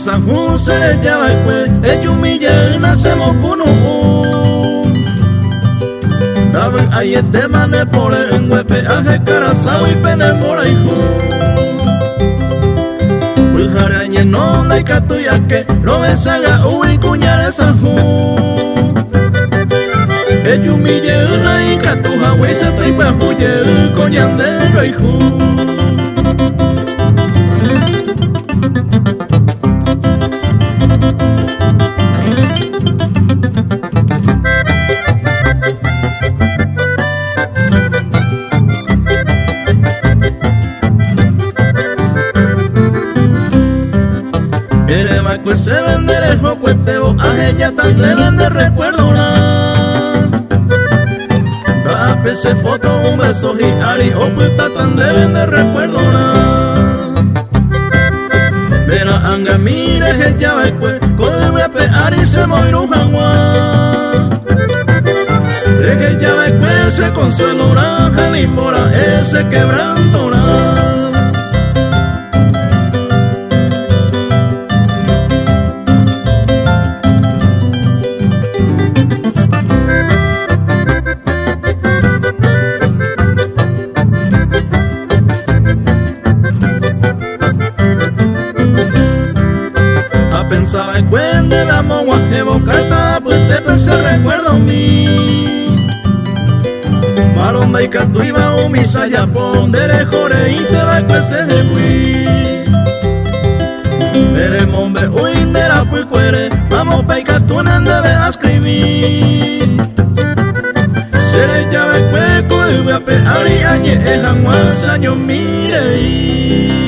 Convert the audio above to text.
esa juse ya va pues ellos mi llena se mocuno Daban ahí este mane por en huepe aje carazao y pene por hijo Pujarañe no la catuya que lo besaga uy cuñar esa ju ellos mi llena y catuja güey se te iba huye coñandero hijo Pues se vende lejos cuestebo a ella tan le vende recuerdo da pese foto un beso y ari o puta tan le vende recuerdo Mira anga mire que ya va pues con el pe ari se moirú jangua de que ya va pues se consuelo ranja limbora ese quebranto Pensaba en cuende la mogua evocata pues te pensé recuerdo a mí Maronda y catu iba un misaya pondere jore y te va pues se de fui Dere mombe uy nera pues cuere vamos pa y catu debe escribir Sere ya ve cueco y voy a pe ari añe el año mire